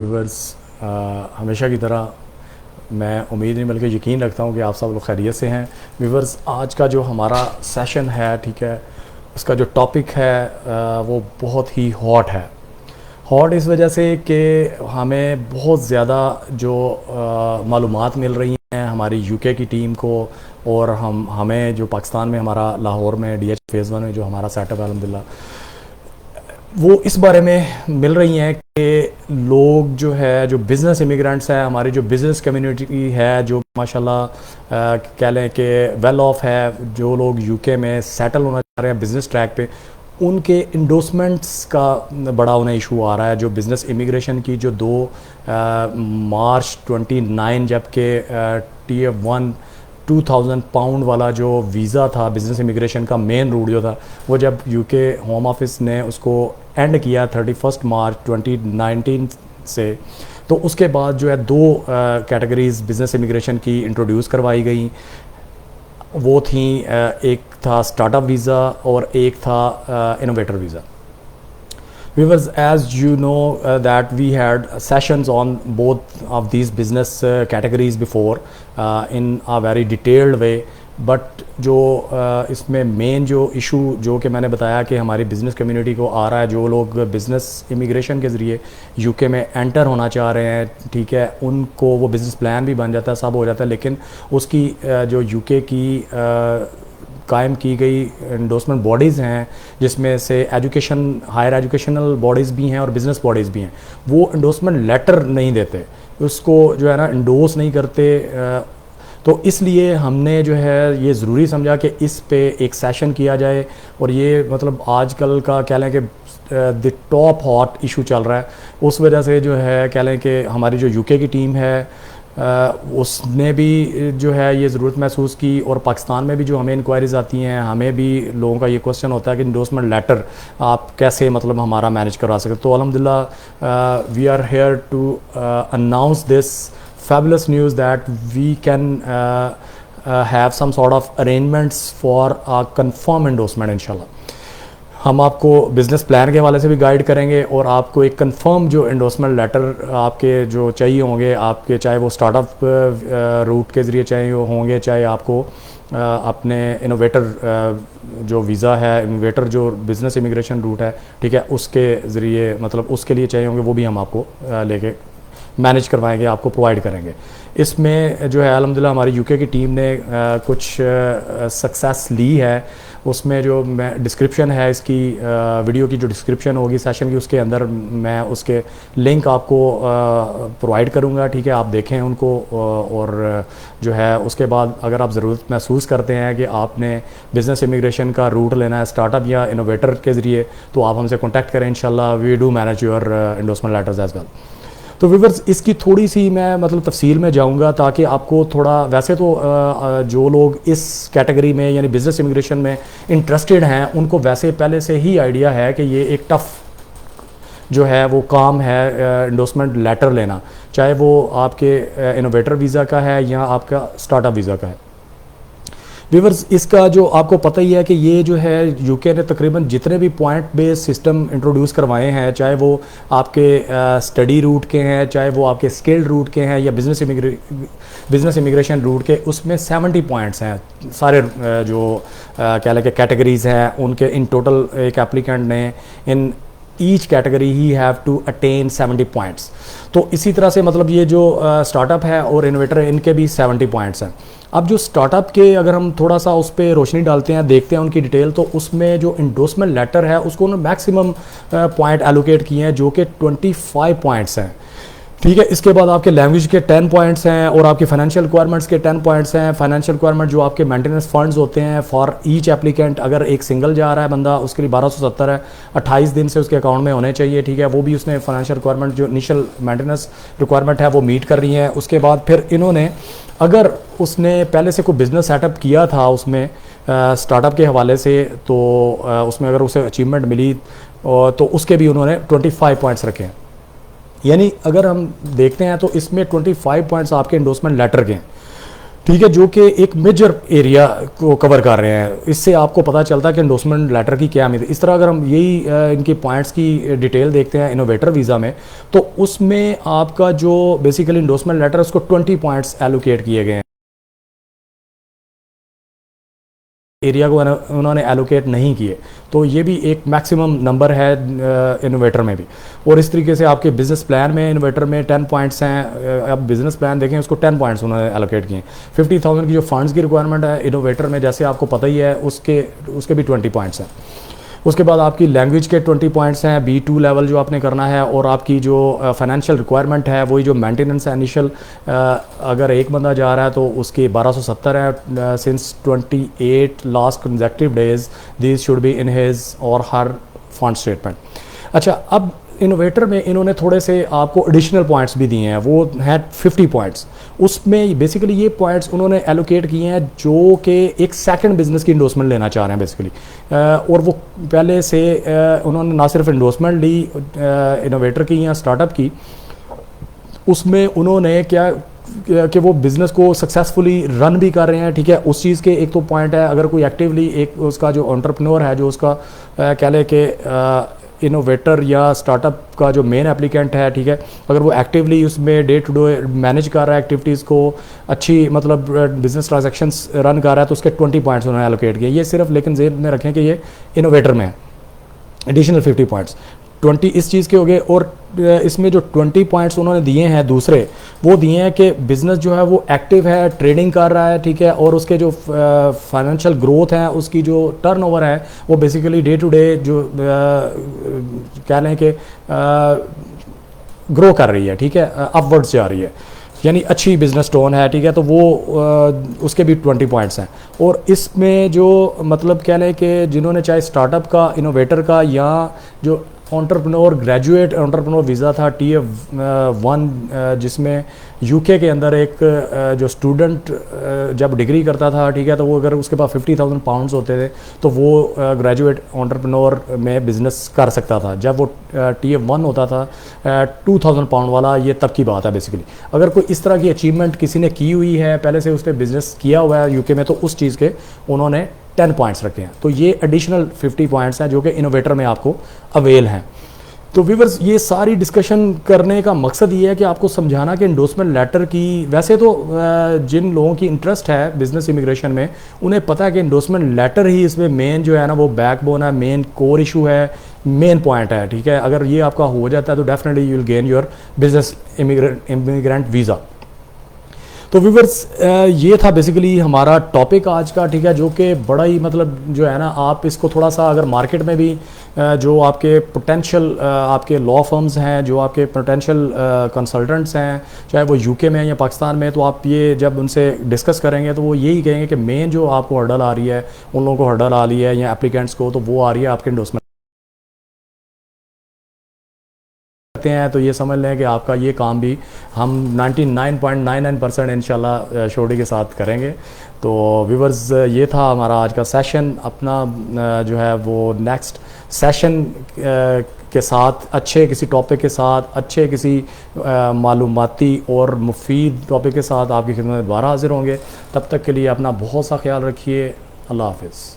Viewers, हमेशा की तरह मैं उम्मीद नहीं बल्कि यकीन रखता हूँ कि आप सब लोग खैरियत से हैं। व्यूवर्स, आज का जो हमारा सेशन है, ठीक है, उसका जो टॉपिक है वो बहुत ही हॉट है। हॉट इस वजह से कि हमें बहुत ज़्यादा जो मालूमात मिल रही हैं हमारी यूके की टीम को, और हमें जो पाकिस्तान में हमारा लाहौर में DH फेज़ 1 में जो हमारा सेटअप है अल्हम्दुलिल्लाह, वो इस बारे में मिल रही हैं कि लोग जो है, जो बिज़नेस इमिग्रेंट्स हैं, हमारी जो बिज़नेस कम्युनिटी है, जो माशाल्लाह कह लें कि वेल ऑफ है, जो लोग यूके में सेटल होना चाह रहे हैं बिज़नेस ट्रैक पे, उनके इंडोसमेंट्स का बड़ा उन्हें इशू आ रहा है। जो बिज़नेस इमिग्रेशन की जो 2 मार्च 29 जबकि TF1 2000 पाउंड वाला जो वीज़ा था बिज़नेस इमिग्रेशन का मेन रूट जो था, वो जब यूके होम ऑफिस ने उसको एंड किया 31 मार्च 2019 से, तो उसके बाद जो है 2 कैटेगरीज़ बिज़नेस इमिग्रेशन की इंट्रोड्यूस करवाई गई। वो थी एक था स्टार्टअप वीज़ा और एक था innovator visa. Viewers, as you know that we had sessions on both of these business categories before in a very detailed way, but जो इसमें मेन जो इशू जो कि मैंने बताया कि हमारी बिज़नेस कम्युनिटी को आ रहा है, जो लोग बिज़नेस इमिग्रेशन के ज़रिए यूके में एंटर होना चाह रहे हैं, ठीक है, उनको वो बिज़नेस प्लान भी बन जाता है, सब हो जाता है, लेकिन उसकी जो यूके की कायम की गई इंडोसमेंट बॉडीज़ हैं, जिसमें से एजुकेशन हायर एजुकेशनल बॉडीज़ भी हैं और बिज़नेस बॉडीज़ भी हैं, वो इंडोसमेंट लेटर नहीं देते, उसको जो है ना इंडोस नहीं करते। तो इसलिए हमने जो है ये ज़रूरी समझा कि इस पे एक सेशन किया जाए, और ये मतलब आजकल का कह लें कि द टॉप हॉट इशू चल रहा है। उस वजह से जो है कह लें कि हमारी जो यूके की टीम है उसने भी जो है ये ज़रूरत महसूस की, और पाकिस्तान में भी जो हमें इंक्वायरीज़ आती हैं, हमें भी लोगों का ये क्वेश्चन होता है कि इंडोसमेंट लेटर आप कैसे मतलब हमारा मैनेज करवा सकते। तो अल्हम्दुलिल्लाह we are here to announce this fabulous news that we can have some sort of arrangements for a confirm endorsement इंशाल्लाह। हम आपको बिज़नेस प्लान के हवाले से भी गाइड करेंगे, और आपको एक कंफर्म जो एंडोसमेंट लेटर आपके जो चाहिए होंगे, आपके चाहे वो स्टार्टअप रूट के ज़रिए चाहिए होंगे, चाहे आपको अपने इनोवेटर जो वीज़ा है, इनोवेटर जो बिज़नेस इमिग्रेशन रूट है, ठीक है, उसके ज़रिए मतलब उसके लिए चाहिए होंगे, वो भी हम आपको लेके मैनेज करवाएंगे, आपको प्रोवाइड करेंगे। इसमें जो है अल्हम्दुलिल्लाह हमारी यूके की टीम ने कुछ सक्सेस ली है। उसमें जो मैं डिस्क्रिप्शन है इसकी वीडियो की जो डिस्क्रिप्शन होगी सेशन की, उसके अंदर मैं उसके लिंक आपको प्रोवाइड करूंगा, ठीक है, आप देखें उनको, और जो है उसके बाद अगर आप ज़रूरत महसूस करते हैं कि आपने बिज़नेस इमिग्रेशन का रूट लेना है स्टार्टअप या इनोवेटर के ज़रिए, तो आप हमसे कॉन्टैक्ट करें, इंशाल्लाह we do manage your endorsement letters as well. तो व्यूअर्स, इसकी थोड़ी सी मैं मतलब तफसील में जाऊंगा ताकि आपको थोड़ा, वैसे तो जो लोग इस कैटेगरी में यानी बिज़नेस इमिग्रेशन में इंटरेस्टेड हैं, उनको वैसे पहले से ही आइडिया है कि ये एक टफ़ जो है वो काम है एंडोसमेंट लेटर लेना, चाहे वो आपके इनोवेटर वीज़ा का है या आपका स्टार्टअप वीज़ा का है। व्यूअर्स, इसका जो आपको पता ही है कि ये जो है यूके ने तकरीबन जितने भी पॉइंट बेस्ड सिस्टम इंट्रोड्यूस करवाए हैं, चाहे वो आपके स्टडी रूट के हैं, चाहे वो आपके स्किल्ड रूट के हैं या बिज़नेस इमिग्रेशन रूट के, उसमें 70 पॉइंट्स हैं सारे जो कह लें कि कैटेगरीज़ हैं उनके। इन टोटल एक एप्लीकेंट ने इन ईच कैटेगरी ही हैव टू अटेन 70 पॉइंट्स। तो इसी तरह से मतलब ये जो स्टार्टअप है और इनोवेटर है, इनके भी 70 पॉइंट्स हैं। अब जो स्टार्टअप के अगर हम थोड़ा सा उस पर रोशनी डालते हैं, देखते हैं उनकी डिटेल, तो उसमें जो इंडोसमेंट लेटर है उसको उन्होंने मैक्सिमम पॉइंट एलोकेट किए हैं, जो कि 25 पॉइंट्स हैं, ठीक है। इसके बाद आपके लैंग्वेज के 10 पॉइंट्स हैं, और आपके फाइनेंशियल रिक्वायरमेंट्स के 10 पॉइंट्स हैं। फाइनेंशियल रिक्वायरमेंट जो आपके मेंटेनेंस फंड्स होते हैं फॉर ईच एप्लीकेंट, अगर एक सिंगल जा रहा है बंदा उसके लिए 1270 है, 28 दिन से उसके अकाउंट में होने चाहिए, ठीक है, वो भी उसने फाइनेंशियल रिक्वायरमेंट जो इनिशियल मेंटेनेंस रिक्वायरमेंट है वो मीट कर रही है। उसके बाद फिर इन्होंने, अगर उसने पहले से कोई बिज़नेस सेटअप किया था उसमें स्टार्टअप के हवाले से, तो उसमें अगर उसे अचीवमेंट मिली तो उसके भी उन्होंने 25 पॉइंट्स रखे हैं। यानी अगर हम देखते हैं तो इसमें 25 पॉइंट्स आपके इंडोसमेंट लेटर के हैं, ठीक है, जो कि एक मेजर एरिया को कवर कर रहे हैं। इससे आपको पता चलता है कि एंडोर्समेंट लेटर की क्या अहमियत है। इस तरह अगर हम यही इनकी पॉइंट्स की डिटेल देखते हैं इनोवेटर वीज़ा में, तो उसमें आपका जो बेसिकली एंडोर्समेंट लेटर है उसको 20 पॉइंट्स एलोकेट किए गए हैं। एरिया को उन्होंने एलोकेट नहीं किए, तो ये भी एक मैक्सिमम नंबर है इनोवेटर में भी। और इस तरीके से आपके बिजनेस प्लान में इनोवेटर में 10 पॉइंट्स हैं। अब बिजनेस प्लान देखें, उसको 10 पॉइंट्स उन्होंने एलोकेट किए। 50,000 की जो फंड्स की रिक्वायरमेंट है इनोवेटर में, जैसे आपको पता ही है, उसके भी 20 पॉइंट्स हैं। उसके बाद आपकी लैंग्वेज के 20 पॉइंट्स हैं, B2 लेवल जो आपने करना है। और आपकी जो फाइनेंशियल रिक्वायरमेंट है, वही जो मेंटेनेंस है इनिशियल, अगर एक बंदा जा रहा है तो उसकी 1270 है। Since 28 last consecutive days this should be in his और हर फंड स्टेटमेंट। अच्छा, अब इनोवेटर में इन्होंने थोड़े से आपको एडिशनल पॉइंट्स भी दिए हैं, वो हैं 50 पॉइंट्स। उसमें बेसिकली ये पॉइंट्स उन्होंने एलोकेट किए हैं जो कि एक सेकंड बिजनेस की इंडोर्समेंट लेना चाह रहे हैं बेसिकली। और वो पहले से उन्होंने ना सिर्फ इंडोर्समेंट ली इनोवेटर की या स्टार्टअप की, उसमें उन्होंने क्या कि वो बिज़नेस को सक्सेसफुली रन भी कर रहे हैं। ठीक है, उस चीज़ के एक तो पॉइंट है, अगर कोई एक्टिवली एक उसका जो एंटरप्रेन्योर है, जो उसका कह लें कि इनोवेटर या स्टार्टअप का जो मेन एप्लीकेंट है, ठीक है, अगर वो एक्टिवली उसमें डे टू डे मैनेज कर रहा है एक्टिविटीज़ को, अच्छी मतलब बिजनेस ट्रांजैक्शंस रन कर रहा है, तो उसके 20 पॉइंट्स उन्होंने एलोकेट किए। ये सिर्फ लेकिन जेब में रखें कि ये इनोवेटर में है। एडिशनल 50 पॉइंट्स 20 इस चीज़ के हो गए। और इसमें जो 20 पॉइंट्स उन्होंने दिए हैं दूसरे, वो दिए हैं कि बिज़नेस जो है वो एक्टिव है, ट्रेडिंग कर रहा है, ठीक है, और उसके जो फाइनेंशियल ग्रोथ है, उसकी जो टर्नओवर है, वो बेसिकली डे टू डे जो कह लें कि ग्रो कर रही है, ठीक है, अपवर्ड्स जा रही है, यानी अच्छी बिजनेस टोन है। ठीक है, तो वो उसके भी 20 पॉइंट्स हैं। और इसमें जो मतलब कह लें कि जिन्होंने चाहे स्टार्टअप का, इनोवेटर का, या जो एंटरप्रेन्योर ग्रेजुएट एंटरप्रेन्योर वीज़ा था TF1, जिसमें यूके के अंदर एक जो स्टूडेंट जब डिग्री करता था, ठीक है, तो वो अगर उसके पास 50,000 पाउंड्स होते थे तो वो ग्रेजुएट एंटरप्रेन्योर में बिज़नेस कर सकता था। जब वो TF1 होता था 2000 पाउंड वाला, ये तब की बात है बेसिकली। अगर कोई इस तरह की अचीवमेंट किसी ने की हुई है, पहले से उसने बिज़नेस किया हुआ है यूके में, तो उस चीज़ के उन्होंने 10 पॉइंट्स रखे हैं। तो ये एडिशनल 50 पॉइंट्स हैं जो कि इनोवेटर में आपको अवेल हैं। तो व्यूअर्स, ये सारी डिस्कशन करने का मकसद ये है कि आपको समझाना कि एंडोर्समेंट लेटर की, वैसे तो जिन लोगों की इंटरेस्ट है बिजनेस इमिग्रेशन में, उन्हें पता है कि एंडोर्समेंट लेटर ही इसमें मेन जो है ना, वो बैकबोन है, मेन कोर इशू है, मेन पॉइंट है। ठीक है, अगर ये आपका हो जाता है तो definitely you will gain your business immigrant visa. तो व्यूअर्स, ये था बेसिकली हमारा टॉपिक आज का। ठीक है, जो कि बड़ा ही मतलब जो है ना, आप इसको थोड़ा सा अगर मार्केट में भी जो आपके पोटेंशियल आपके लॉ फर्म्स हैं, जो आपके पोटेंशियल कंसल्टेंट्स हैं, चाहे वो यूके में या पाकिस्तान में, तो आप ये जब उनसे डिस्कस करेंगे तो वो यही कहेंगे कि मेन जो आपको हर्डल आ रही है, उन लोगों को हर्डल आ रही है या एप्लीकेंट्स को, तो वो आ रही है आपके एंडोर्समेंट हैं। तो ये समझ लें कि आपका ये काम भी हम 99.99% इंशाल्लाह शोडी के साथ करेंगे। तो व्यूवर्स, ये था हमारा आज का सेशन। अपना जो है वो नेक्स्ट सेशन के साथ, अच्छे किसी टॉपिक के साथ, अच्छे किसी मालूमाती और मुफीद टॉपिक के साथ आपकी खिदमत में दोबारा हाजिर होंगे। तब तक के लिए अपना बहुत सा ख्याल रखिए। अल्लाह हाफिज़।